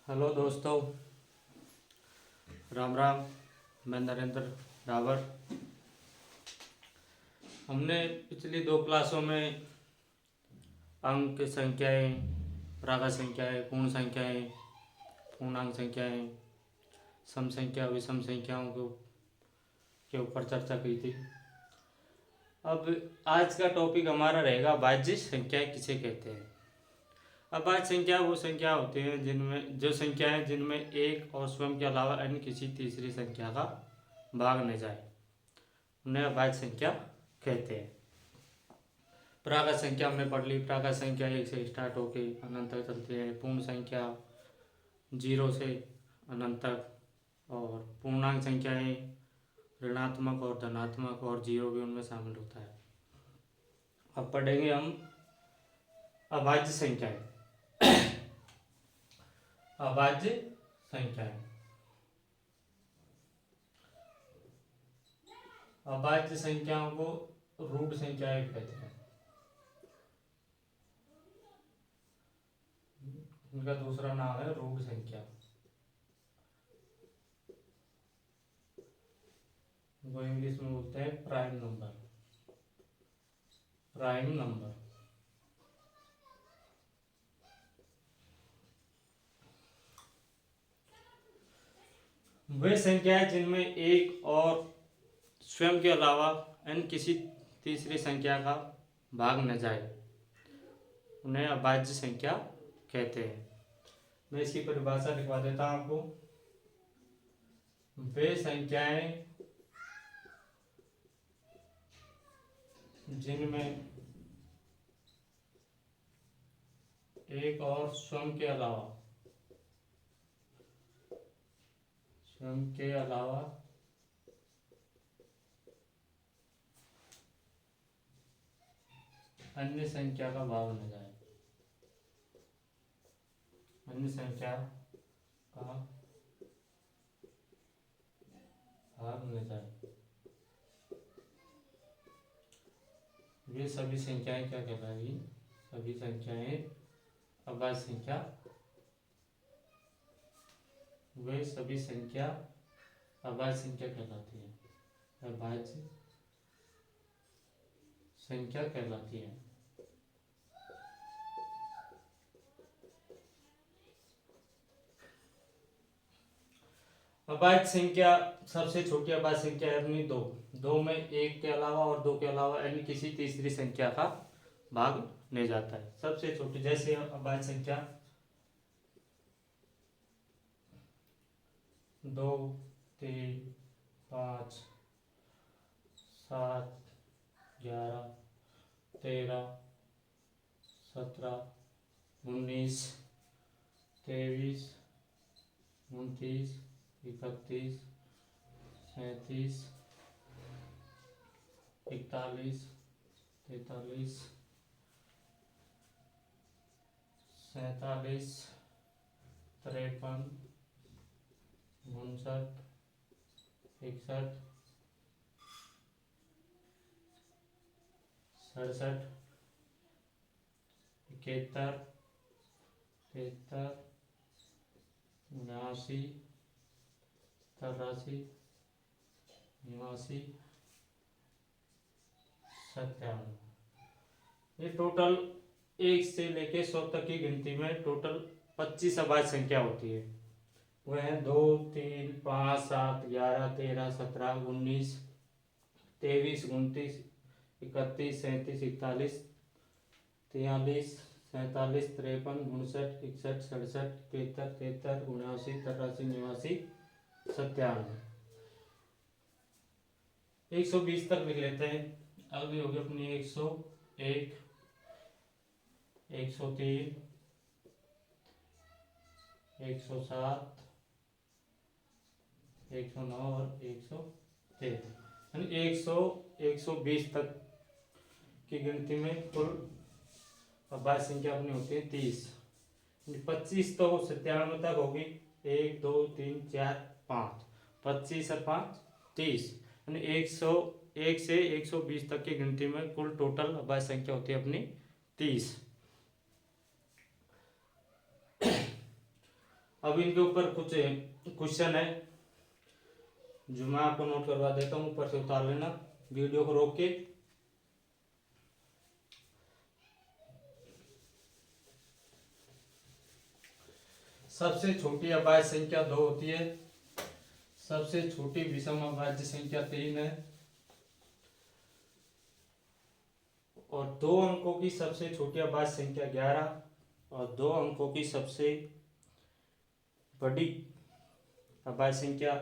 Hello दोस्तों, राम राम। मैं नरेंद्र डावर। हमने पिछली दो क्लासों में अंक संख्याएं, प्राकृत संख्याएं, पूर्ण संख्याएं, पूर्णांक संख्याएं, सम संख्या, विषम संख्याओं के ऊपर चर्चा की थी। अब आज का टॉपिक हमारा रहेगा भाज्य संख्याएं किसे कहते हैं। अभाज्य संख्या वो संख्या होती है जिनमें एक और स्वयं के अलावा अन्य किसी तीसरी संख्या का भाग न जाए, उन्हें अभाज्य संख्या कहते हैं। प्राकृत संख्या हमने पढ़ ली। प्राकृत संख्या एक से स्टार्ट होके अनंत तक चलती है। पूर्ण संख्या 0 से अनंत तक, और पूर्णांक संख्याएं ऋणात्मक और धनात्मक, और 0 भी उनमें शामिल होता है। अब पढ़ेंगे हम अभाज्य संख्याएं। अभाज्य संख्याएं अभाज्य संख्याओं को रूट संख्याएं कहते हैं। इनका दूसरा नाम है रूट संख्या। वो इंग्लिश में बोलते हैं प्राइम नंबर। प्राइम नंबर वे संख्याएं जिनमें एक और स्वयं के अलावा अन्य किसी तीसरी संख्या का भाग न जाए, उन्हें अभाज्य संख्या कहते हैं। मैं इसकी परिभाषा लिखवा देता हूं आपको। वे संख्याएं जिनमें एक और स्वयं के अलावा अन्य संख्या का भाग न जाए, अन्य संख्या का भाग न जाए, ये सभी संख्याएं क्या कहलाएगी? सभी संख्याएं अभाज्य संख्या। वे सभी संख्या अभाज्य संख्या कहलाती है। अभाज्य संख्या कहलाती है। अभाज्य संख्या, सबसे छोटी अभाज्य संख्या है अपनी दो में एक के अलावा और दो के अलावा अन्य किसी तीसरी संख्या का भाग नहीं जाता है। सबसे छोटी जैसे अभाज्य संख्या 2, 3, 5, 7, 11, 13, 17, 19, 23, 29, 31, 37, 41, 43, 47, 53, 59, 61, 67, 71, 73, 79, 83, 89, 97। ये टोटल 1 से लेके 100 तक की गिनती में टोटल 25 अभाज्य संख्या होती है। वह है 2, 3, 5, 7, 11, 13, 17, 19, 23, 29, 31, 37, 41, 43, 47, 53, 59, 61, 67, 73, 73, 79, 83, 89, 97। 120 तक लिख लेते हैं। अगली होगी अपनी 101, 103, 107, 109 और 113। यानी 120 तक की गिनती में कुल अभाज्य संख्या अपनी होती है 30। 25 तो 97 तक होगी। 1, 2, 3, 4, 5, 25 और 5, 30। यानी 101 से 120 तक की गिनती में कुल टोटल अभाज्य संख्या होती है अपनी 30। अब इनके ऊपर कुछ क्वेश्चन है जो मैं आपको नोट करवा देता हूँ, ऊपर से उतार लेना वीडियो को रोक के। सबसे छोटी अभाज्य संख्या 2 होती है, सबसे छोटी विषम अभाज्य संख्या 3 है, और 2 अंकों की सबसे छोटी अभाज्य संख्या 11, और 2 अंकों की सबसे बड़ी अभाज्य संख्या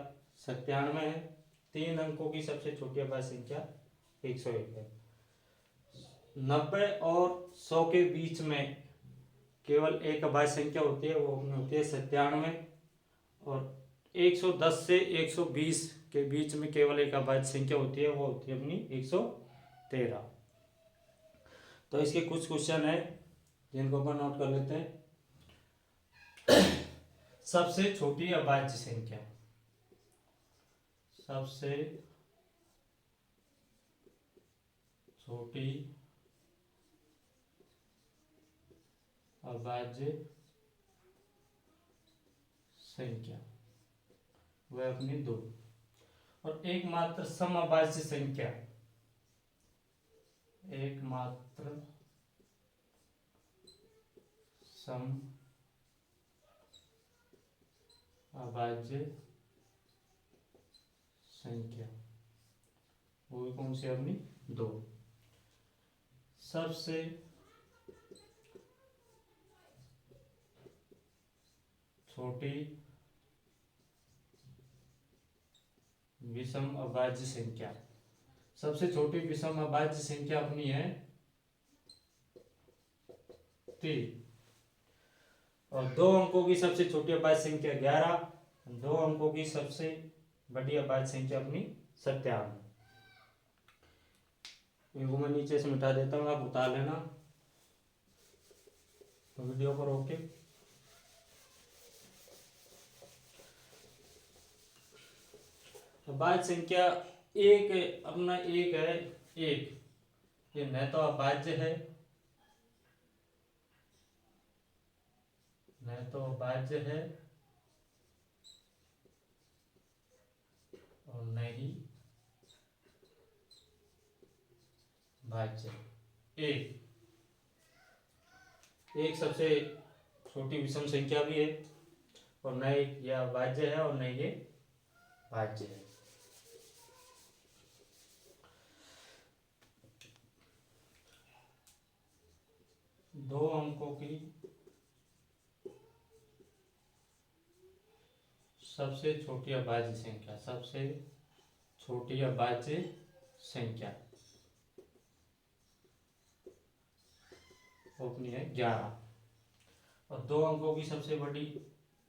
97 है। 3 अंकों की सबसे छोटी अभाज्य संख्या 101 है। 90 और 100 के बीच में केवल एक अभाज्य संख्या होती है, वो होती है 97, और 110 से 120 के बीच में केवल एक अभाज्य संख्या होती है, वो होती है अपनी 113। तो इसके कुछ क्वेश्चन है जिनको अपन नोट कर लेते हैं। सबसे छोटी अभाज्य संख्या, सबसे छोटी अभाज्य संख्या वह अपनी 2, और एकमात्र समअभाज्य संख्या, एकमात्र सम अभाज्य संख्या वो भी कौन सी अपनी 2। सबसे छोटी विषम अभाज्य संख्या, सबसे छोटी विषम अभाज्य संख्या अपनी है 3, और 2 अंकों की सबसे छोटी अभाज्य संख्या 11, 2 अंकों की सबसे बड़ी अभाज्य संख्या अपनी 97। इनको मैं नीचे से मिटा देता हूँ, आप उतार लेना वीडियो को रोक के। अभाज्य संख्या एक अपना एक है, एक ये न तो अभाज्य है, न तो अभाज्य है और न ही भाज्य। एक सबसे छोटी विषम संख्या भी है, और न यह अभाज्य है और न ये भाज्य है। दो अंकों की सबसे छोटी अभाज्य संख्या, सबसे छोटी अभाज्य संख्या अपनी है 11, और 2 अंकों की सबसे बड़ी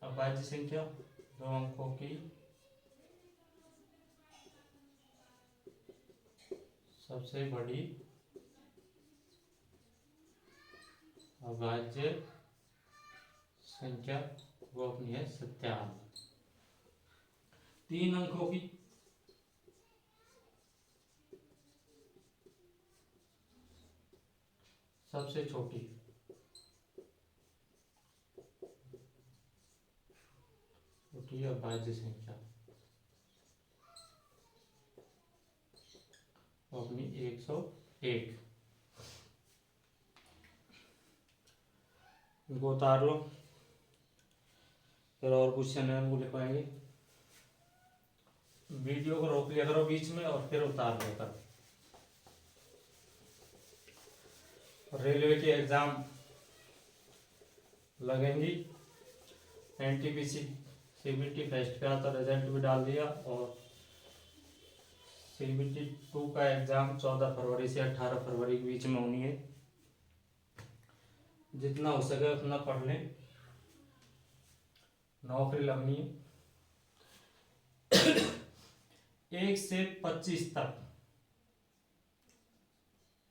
अभाज्य संख्या, 2 अंकों की सबसे बड़ी अभाज्य संख्या वो अपनी है 97। 3 अंकों की सबसे छोटी अभाज्य संख्या वो अपनी 101। इनको उतार लो, फिर और क्वेश्चन है उनको लिखवाएंगे। वीडियो को रोक लिया करो बीच में और फिर उतार लिया करो। रेलवे के एग्जाम लगेंगी, एनटीपीसी सीबीटी फर्स्ट का तो रिजल्ट भी डाल दिया, और सीबीटी 2 का एग्जाम 14 फरवरी से 18 फरवरी के बीच में होनी है। जितना हो सके उतना पढ़ लें, नौकरी लगनी है। 1 से 25 तक,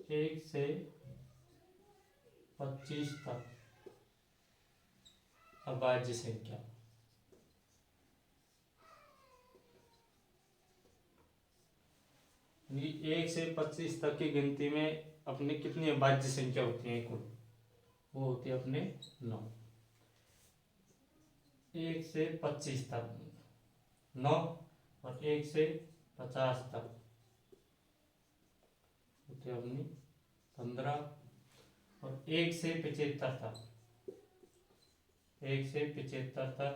1 से 25 तक अभाज्य संख्या, ये 1 से 25 तक की गिनती में अपने कितनी अभाज्य संख्या होती है कुल, वो होती है अपने 9। 1 से 25 तक 9 और 1 से 50 तक होते अपनी 15 और 1 से 75 तक 1 से 75 तक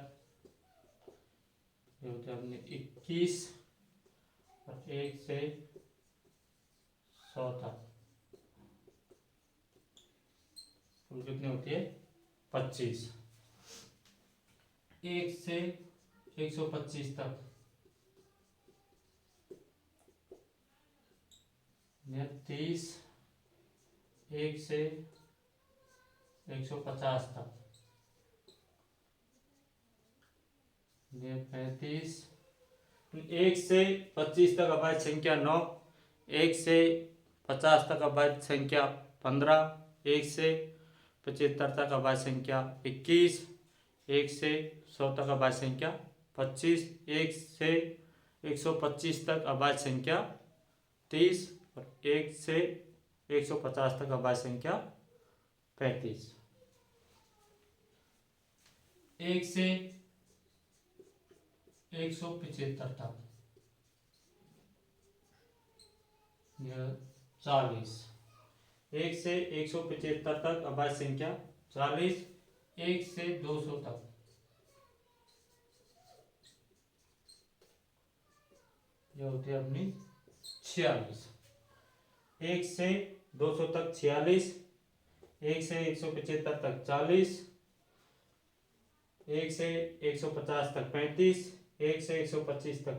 ये होते अपने 21 और 1 से 100 तक कुल कितनी होती है 25। 1 से 125 तक 30। 1 से 150 तक 35। 1 से 25 तक अभाज्य संख्या 9, 1 से 50 तक अभाज्य संख्या 15, 1 से 75 तक अभाज्य संख्या 21, 1 से 100 तक अभाज्य संख्या 25, 1 से 125 तक अभाज्य संख्या 30 और 1 से 150 तक अभाज्य संख्या 35। 1 से 175 तक यह 40। 1 से 175 तक अभाज्य संख्या 40। 1 से 200 तक यह होती है अपनी 46। 1 से 200 तक 46, 1 से 175 तक 40, 1 से 150 तक 35, 1 से 125 तक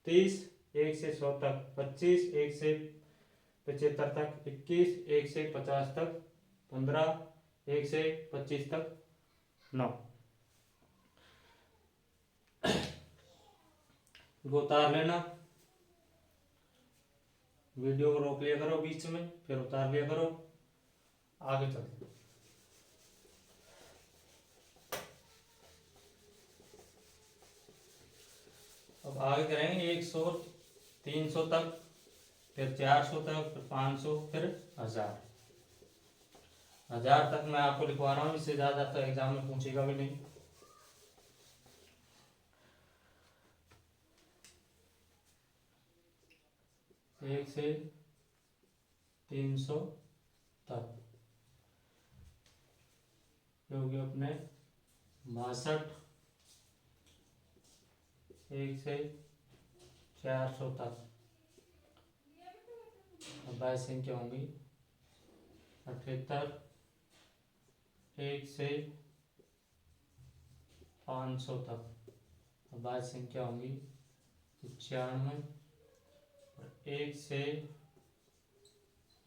30, 1 से 100 तक 25, 1 से 75 तक 21, 1 से 50 तक 15, 1 से 25 तक 9। इनको उतार लेना, वीडियो को रोक लिया करो बीच में, फिर उतार लिया करो। आगे चलते अब आगे करेंगे 100, 300 तक, फिर 400 तक, फिर 500, फिर 1000। 1000 तक मैं आपको लिखवा रहा हूँ, इससे ज्यादा तो एग्जाम में पूछेगा भी नहीं। एक से 300 तक होगी अपने 62। 1 से 400 तक अभाज्य संख्या होंगी 78। 1 से 500 तक अभाज्य संख्या होंगी 96। 1 से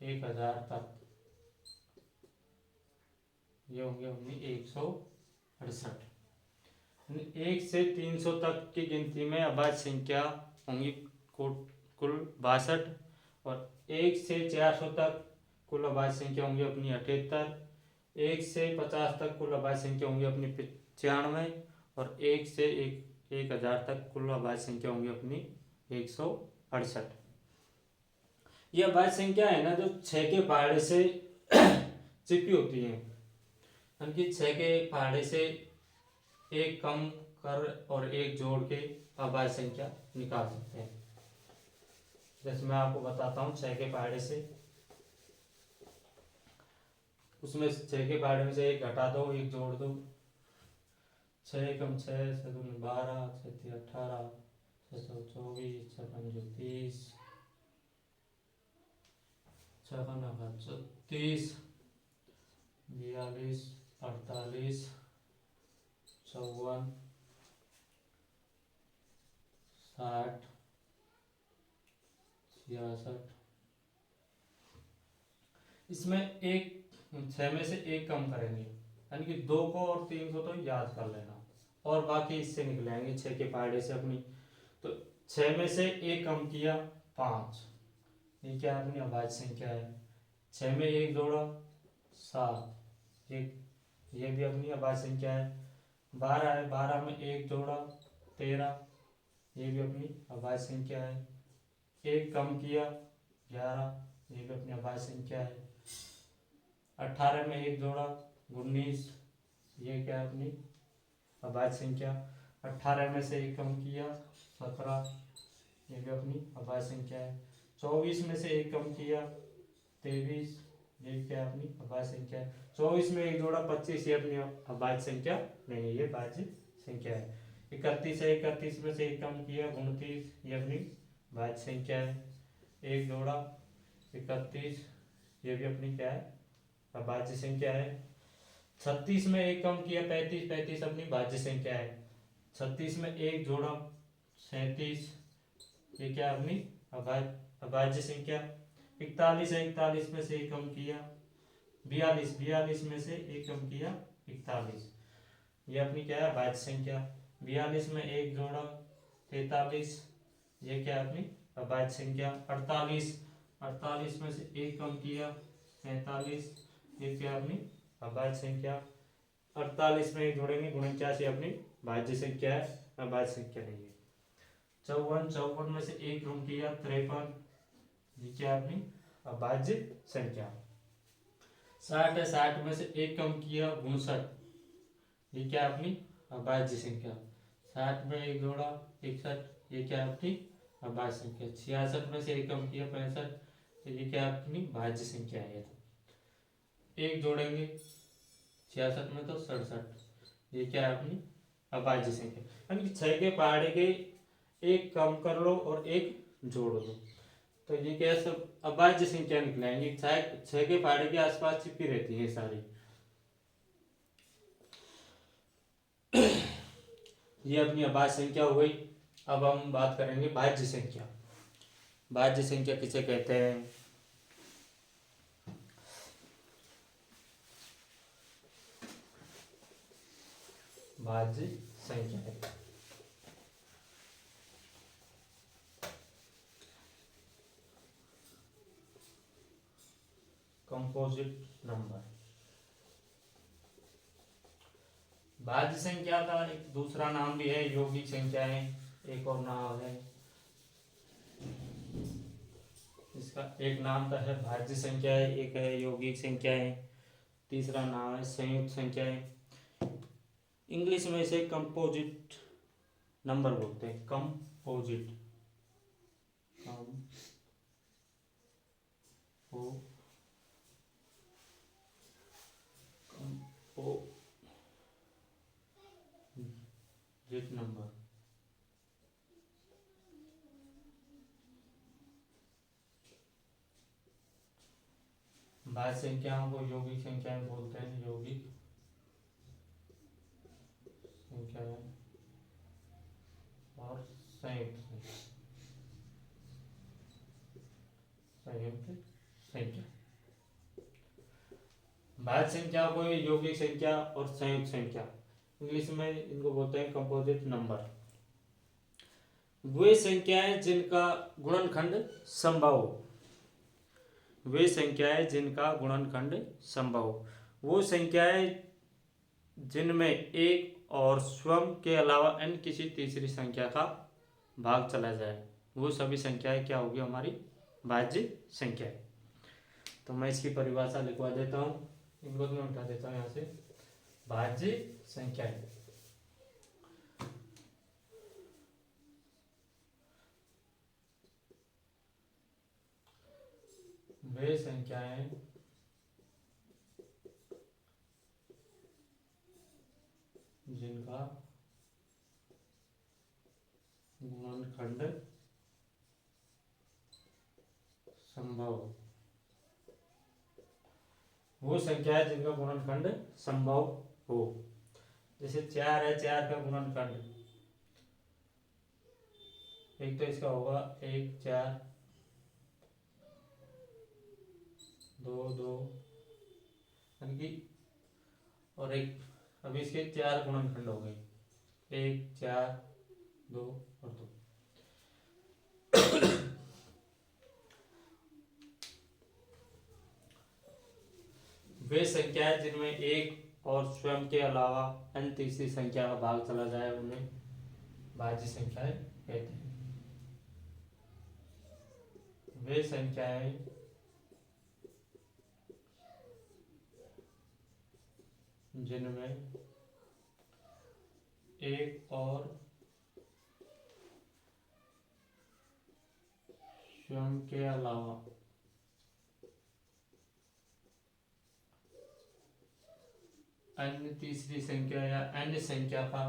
1000 तक ये होंगे अपनी 168। 1 से 300 तक की गिनती में अभाज्य संख्या होंगी कुल 62 और 1 से 400 तक कुल अभाज्य संख्या होंगी अपनी 78। 1 से 50 तक कुल अभाज्य संख्या होंगी अपनी 95 और 1 से 1000 तक कुल अभाज्य संख्या होंगी अपनी 168। यह अभाज्य संख्या है ना जो 6 के पहाड़े से चिपकी होती है, यानी 6 के पहाड़े से एक कम कर और एक जोड़ के अभाज्य संख्या निकाल सकते हैं। जैसे मैं आपको बताता हूँ 6 के पहाड़े से, उसमें 6 के पहाड़े में से एक घटा दो, एक जोड़ दो। 6 कम 6, 6 दूनी 12, 6 तीन 18, 6 चौ 24, 6 पंजे 30, 6 का 30, 42, 48, 54, 60, 66। इसमें एक 6 में से एक कम करेंगे, यानी कि 2 को और 3 को तो याद कर लेना और बाकी इससे निकलेंगे 6 के पहाड़े से अपनी। तो 6 में से एक कम किया 5, ये क्या अपनी अभाज्य संख्या है। 6 में एक जोड़ा 7, ये भी अपनी अभाज्य संख्या है। 12 है, 12 में एक जोड़ा 13, ये भी अपनी अभाज्य संख्या है। एक कम किया 11, ये भी अपनी अभाज्य संख्या है। 18 में एक जोड़ा 19, ये क्या है अपनी अभाज्य संख्या। 18 में से 1 कम किया 17, ये भी अपनी अभाज्य संख्या है। 24 में से 1 कम किया 23, ये क्या अपनी अभाज्य संख्या है। 24 में 1 जोड़ा 25, ये अपनी अभाज्य संख्या नहीं है, ये भाज्य संख्या है। 31 है, 31 में से 1 कम किया 29, ये अपनी भाज्य संख्या है। 1 जोड़ा 31, ये भी अपनी क्या है, अभाज्य संख्या है। 36 में 1 कम किया 35, 35 अपनी भाज्य संख्या है। 36 में 1 जोड़ा 37, ये क्या अपनी अभाज्य संख्या। 41 है, 41 में से 1 कम किया 42, 42 में से 1 कम किया 41, ये अपनी क्या है, अभाज्य संख्या। 42 में 1 जोड़ा 43, ये क्या है, अपनी अभाज्य संख्या। 48, 48 में से 1 कम किया 47, ये क्या अपनी अभाज्य संख्या। 48 में 1 जोड़ेंगे 49, ये अपनी भाज्य संख्या है, अभाज्य संख्या नहीं है। 54, 54 में से 1 कम किया 53, ये क्या अपनी अभाज्य संख्या। 60 है, 60 में से 1 कम किया 59, ये क्या अपनी अभाज्य संख्या। 60 में 1 जोड़ा 61, ये क्या अपनी अभाज्य संख्या। 66 में से 1 कम किया 65, तो ये क्या अपनी भाज्य संख्या है। 1 जोड़ेंगे 66 में तो 67, ये क्या है अपनी अभाज्य संख्या। यानी कि 6 के पहाड़े के 1 कम कर लो और 1 जोड़ दो, तो ये क्या सब अभाज्य संख्या निकलाएंगे। 6 के पहाड़े के आसपास चिपकी रहती है सारी। ये अपनी अभाज्य संख्या हो गई। अब हम बात करेंगे भाज्य संख्या। भाज्य संख्या किसे कहते हैं? भाज्य संख्या है कंपोजिट नंबर। भाज्य संख्या का एक दूसरा नाम भी है यौगिक संख्याएं, एक और नाम है इसका। एक नाम तो है भाज्य संख्याएं, एक है यौगिक संख्याएं, तीसरा नाम है संयुक्त संख्याएं। इंग्लिश में इसे कंपोजिट नंबर बोलते हैं। Composite composite number. भाज्य संख्याओं को यौगिक संख्याएं बोलते हैं। यौगिक संख्याएं और संयुक्त संख्या। भाज्य संख्या को यौगिक संख्या और संयुक्त संख्या, इंग्लिश में इनको बोलते हैं कंपोजिट नंबर। वे संख्याएं जिनका गुणनखंड संभव हो, वे संख्याएं जिनका गुणनखंड संभव हो, वो संख्याएं जिनमें एक और स्वयं के अलावा अन्य किसी तीसरी संख्या का भाग चला जाए, वो सभी संख्याएं क्या होगी, हमारी भाज्य संख्या है। तो मैं इसकी परिभाषा लिखवा देता हूँ, इनको तो मैं उठा देता हूँ यहाँ से। भाज्य संख्या है वे संख्याएं जिनका गुणनखंड संभव, वो संख्या है जिनका गुणनखंड संभव हो। जैसे 4 है, 4 का गुणनखंड, एक तो इसका होगा 1 4 2 2, यानी कि और एक, अभी इसके 4 गुणनखंड हो गए, 1 4 2 और 2। वे संख्याएं जिनमें एक और स्वयं के अलावा अन्य तीसरी संख्या का भाग चला जाए, उन्हें भाज्य संख्याएं कहते हैं। वे संख्याएं जिनमें एक और स्वयं के अलावा अन्य तीसरी संख्या या अन्य संख्या का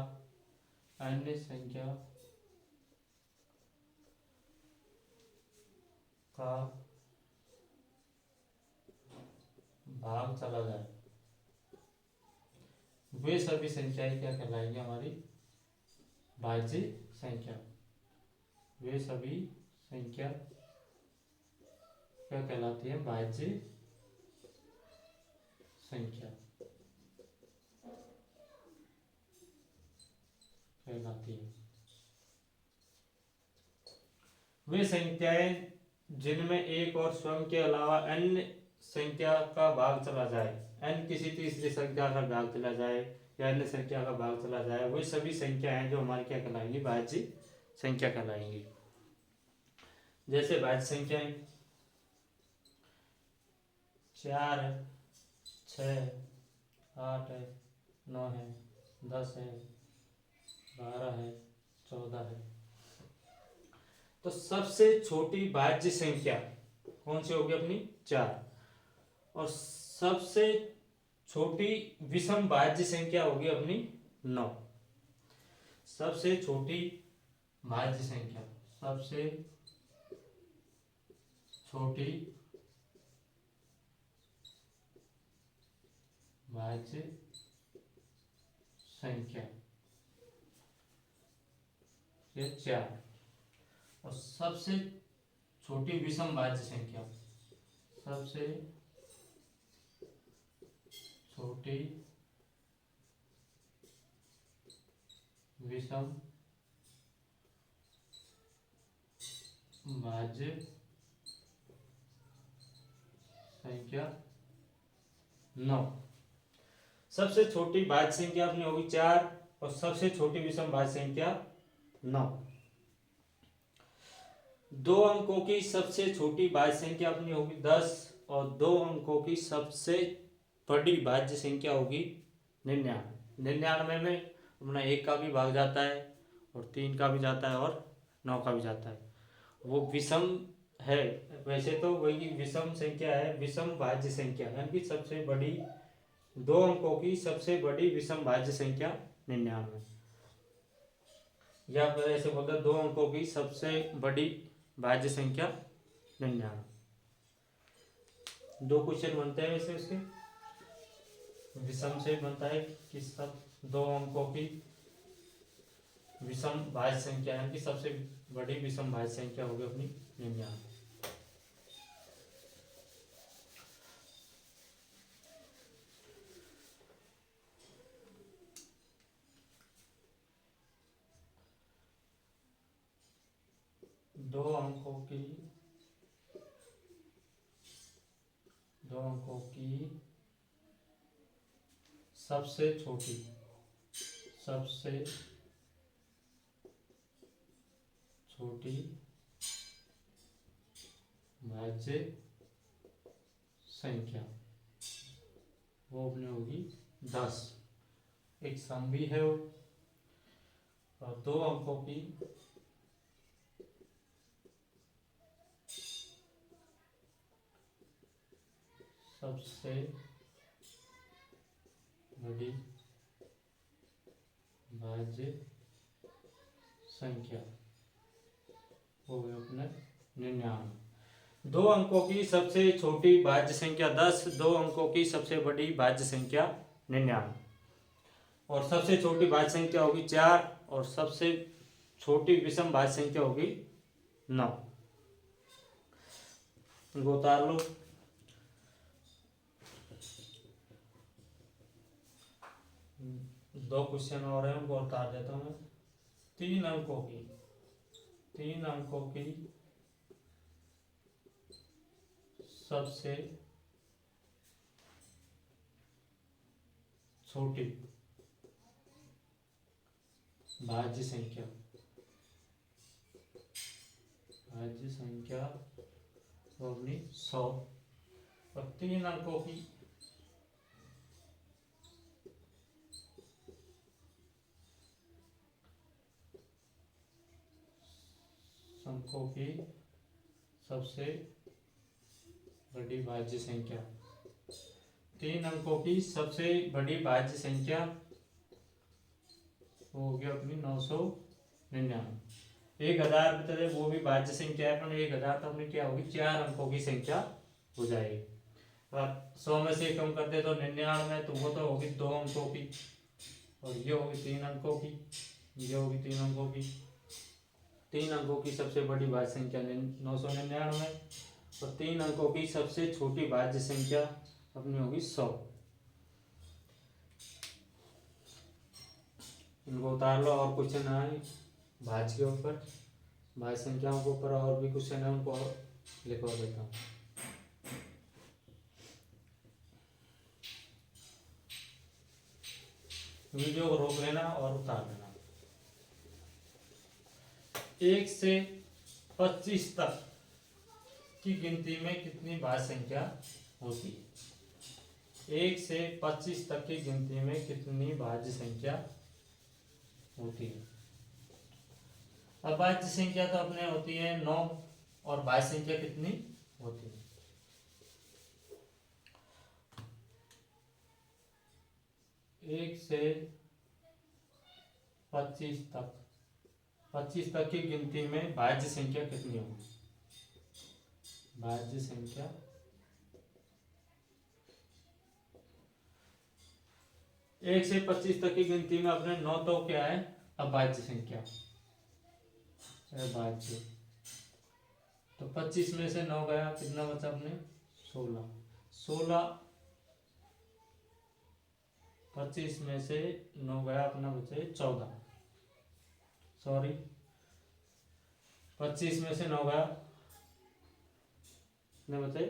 भाग चला जाए, वे सभी संख्याएं क्या कहलाएंगी? हमारी भाज्य संख्या। वे सभी संख्या क्या कहलाती है? भाज्य संख्या कहलाती है। वे संख्याएं जिनमें एक और स्वयं के अलावा अन्य संख्या का भाग चला जाए, अन्य किसी तीसरी संख्या का भाग चला जाए या अन्य संख्या का भाग चला जाए, वे सभी संख्याएं जो हमारी क्या कहलाएंगी? भाज्य संख्या कहलाएंगी। जैसे भाज्य संख्याएं 4 है, 6 है, 8 है, 9 है, 10 है, 12 है, 14 है। तो सबसे छोटी भाज्य संख्या कौन सी होगी? अपनी 4। और सबसे छोटी विषम भाज्य संख्या होगी अपनी 9। सबसे छोटी भाज्य संख्या, सबसे छोटी भाज्य संख्या ये 4। और सबसे छोटी विषम भाज्य संख्या, सबसे छोटी विषम भाज्य संख्या 9। सबसे छोटी भाज्य संख्या अपनी होगी 4 और सबसे छोटी विषम भाज्य संख्या 9। 2 अंकों की सबसे छोटी भाज्य संख्या अपनी होगी 10 और 2 अंकों की सबसे बड़ी भाज्य संख्या होगी 99। 99 में अपना 1 का भी भाग जाता है और 3 का भी जाता है और 9 का भी जाता है। वो विषम है, वैसे तो वही विषम संख्या है, विषम भाज्य संख्या यानी कि सबसे बड़ी 2 अंकों की सबसे बड़ी विषम भाज्य संख्या 99, या फिर ऐसे बोलते 2 अंकों की सबसे बड़ी भाज्य संख्या 99। 2 क्वेश्चन बनते हैं वैसे उसके विषम से बनता है कि सब 2 अंकों की विषम भाज्य संख्या यानी कि सबसे बड़ी विषम भाज्य संख्या होगी अपनी 99। दो अंकों की सबसे छोटी भाज्य संख्या वो अपनी होगी 10। एक सम भी है वो। और 2 अंकों की सबसे बड़ी भाज्य संख्या वो है अपने 99। 2 अंकों की सबसे छोटी भाज्य संख्या 10, 2 अंकों की सबसे बड़ी भाज्य संख्या 99 और सबसे छोटी भाज्य संख्या होगी 4 और सबसे छोटी विषम भाज्य संख्या होगी 9। इनको उतार लो। दो क्वेश्चन और हैं उनको उतार देता हूँ मैं। 3 अंकों की सबसे छोटी भाज्य संख्या होगी 100 और 3 अंकों की अंकों की सबसे बड़ी भाज्य संख्या। 3 अंकों की सबसे बड़ी भाज्य संख्या वो होगी अपनी 999। 1000 चले वो भी भाज्य संख्या है, पर 1000 तो अपनी क्या होगी, 4 अंकों की संख्या हो जाएगी। और 100 में से कम कर दे तो 99, तो वो तो होगी 2 अंकों की, और ये होगी 3 अंकों की, ये होगी 3 अंकों की। 3 अंकों की सबसे बड़ी भाज्य संख्या 999, और 3 अंकों की सबसे छोटी भाज्य संख्या अपनी होगी 100। इनको उतार लो, और क्वेश्चन आए भाज्य के ऊपर, भाज्य संख्याओं के ऊपर और भी क्वेश्चन है, उनको और लिखवा देता हूँ। वीडियो को रोक लेना और उतार लेना। 1 से 25 तक की गिनती में कितनी भाज्य संख्या होती है? 1 से 25 तक की गिनती में कितनी भाज्य संख्या होती है? अब भाज्य संख्या तो अपने होती है 9, और भाज्य संख्या कितनी होती है? 1 से 25 तक, 25 तक की गिनती में भाज्य संख्या कितनी होगी? भाज्य संख्या 1 से 25 तक की गिनती में अपने 9 तो क्या है अभाज्य संख्या, अभाज्य। तो 25 में से 9 गया, कितना बचा अपने 16। 16 25 में से 9 गया, अपना बचे 14। सॉरी 25 में से 9 गया, कितने बचे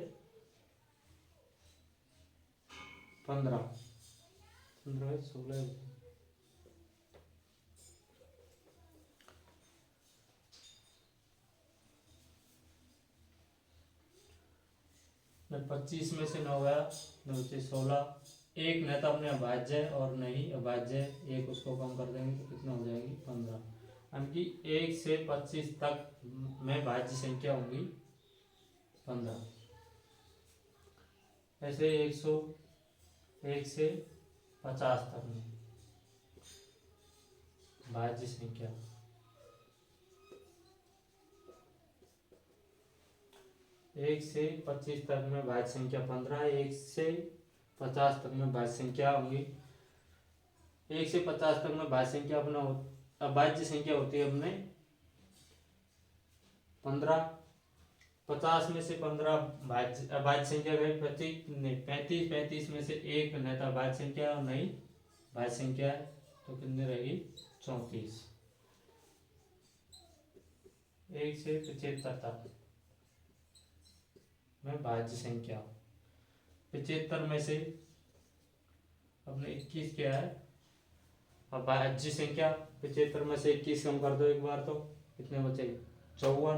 15। 15 16 25 में से 9 गया, बचे 16। एक न तो अपने अभाज्य और नहीं अभाज्य, एक उसको कम कर देंगे तो कितना हो जाएगी 15। यानी कि 1 से 25 तक में भाज्य संख्या होंगी 15। ऐसे 1 से 50 तक में भाज्य संख्या, 1 से 25 तक में भाज्य संख्या 15, 1 से 50 तक में भाज्य संख्या होंगी। 1 से 50 तक में भाज्य संख्या अपना अभाज्य संख्या होती है अपने 15। 50 में से 15 अभाज्य संख्या गई 35। 35 में से एक नहीं था भाज्य संख्या और नहीं भाज्य संख्या, तो कितनी रहेगी 34। 1 से 75 तक में भाज्य संख्या, 75 में से अपने 21 क्या है अभाज्य संख्या। 75 में से 21 कम कर दो एक बार, तो कितने बचेगा 54।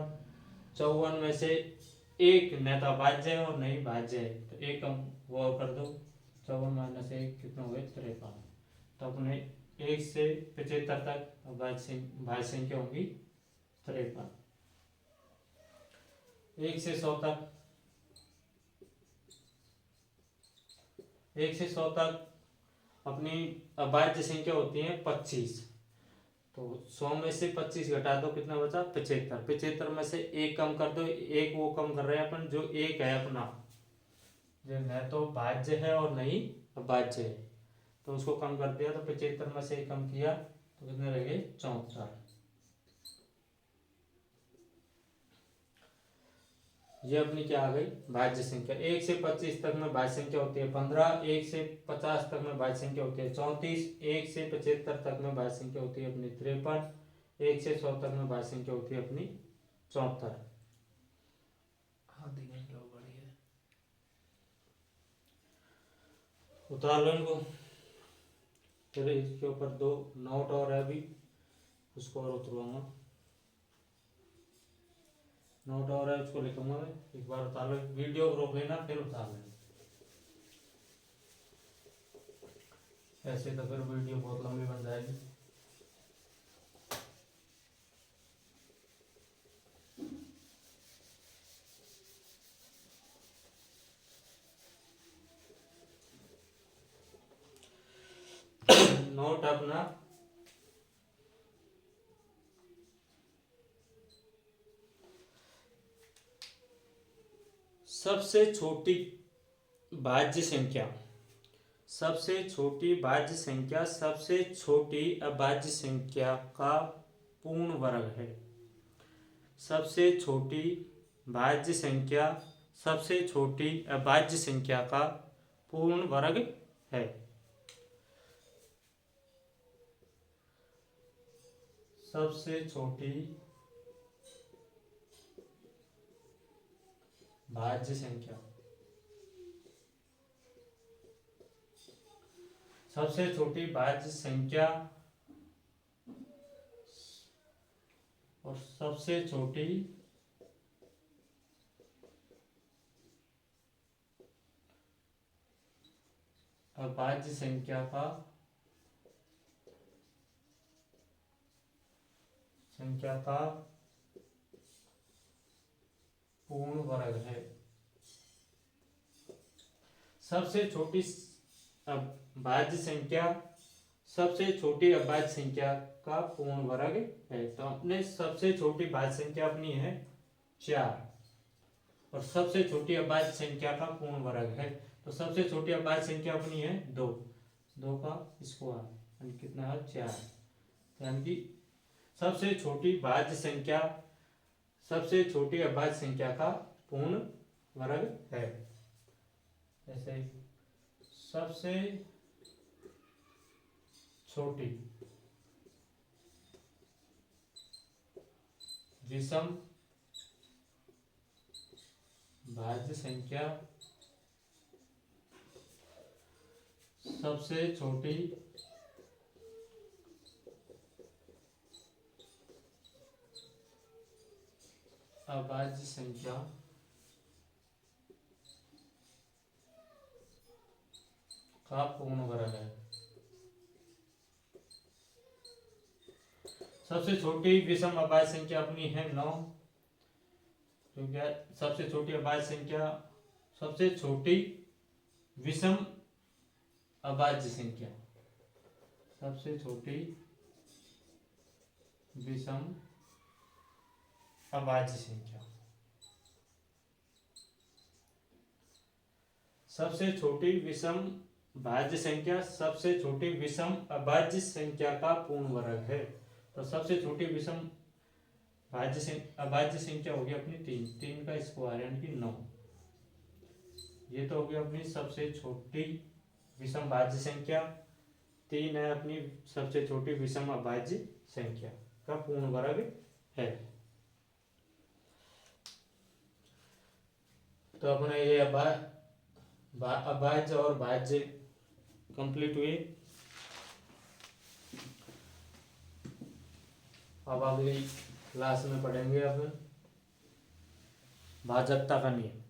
54 में से एक न तो अभाज्य है और नहीं भाज्य है, तो एक कम वो और कर दो, 54 माइनस 1 कितना हो गया 53। तो अपने 1 से 75 तक भाज्य संख्या होगी 53। 1 से 100 तक, 1 से 100 तक अपनी अभाज्य संख्या होती है 25। तो 100 में से 25 घटा दो, कितना बचा 75। 75 में से एक कम कर दो, एक वो कम कर रहे हैं अपन जो एक है अपना, जो न तो भाज्य है और नहीं अभाज्य है, तो उसको कम कर दिया। तो 75 में से एक कम किया तो कितने रह गए 74। ये अपनी क्या आ गई भाज्य संख्या। 1 से 25 तक में भाज्य संख्या होती है 15, 1 से 50 तक में भाज्य संख्या होती है 34, 1 से 75 तक में भाज्य संख्या होती है अपनी 53, 1 से 100 तक में भाज्य संख्या होती है अपनी 74। उतार लो इनको, फिर इसके ऊपर 2 नोट और है अभी, उसको और उतरवाऊंगा। नोट और है उसको लिखूंगा मैं, एक बार उतार लो, वीडियो रोक लेना फिर उतार लेना। ऐसे तो फिर वीडियो बहुत लंबी बन जाएगी। सबसे छोटी भाज्य संख्या, सबसे छोटी भाज्य संख्या सबसे छोटी अभाज्य संख्या का पूर्ण वर्ग है। सबसे छोटी भाज्य संख्या सबसे छोटी अभाज्य संख्या का पूर्ण वर्ग है। सबसे छोटी भाज्य संख्या, सबसे छोटी भाज्य संख्या और सबसे छोटी अभाज्य संख्या का पूर्ण वर्ग है। सबसे छोटी भाज्य संख्या सबसे छोटी अभाज्य संख्या का पूर्ण वर्ग है। तो अपने सबसे छोटी भाज्य संख्या अपनी है 4 और सबसे छोटी अभाज्य संख्या का पूर्ण वर्ग है। तो सबसे छोटी अभाज्य संख्या अपनी है 2 का स्क्वायर यानी कितना है 4। यानी कि सबसे छोटी भाज्य संख्या सबसे छोटी अभाज्य संख्या का पूर्ण वर्ग है। ऐसे ही सबसे छोटी विषम भाज्य संख्या सबसे छोटी अभाज्य संख्या का पूर्ण वर्ग है। सबसे छोटी विषम अभाज्य संख्या अपनी है 9, क्योंकि सबसे छोटी अभाज्य संख्या सबसे छोटी विषम अभाज्य संख्या सबसे छोटी विषम अभाज्य संख्या सबसे छोटी विषम भाज्य संख्या सबसे छोटी विषम अभाज्य संख्या का पूर्ण वर्ग है। तो सबसे छोटी विषम अभाज्य संख्या होगी अपनी 3 का स्क्वायर यानी कि 9। ये तो होगी अपनी सबसे छोटी विषम भाज्य संख्या। 3 है अपनी सबसे छोटी विषम अभाज्य संख्या का पूर्ण वर्ग है। तो अपने ये अभाज्य और भाज्य कंप्लीट हुए। अब अगली क्लास में पढ़ेंगे अब भाजकता का नियम।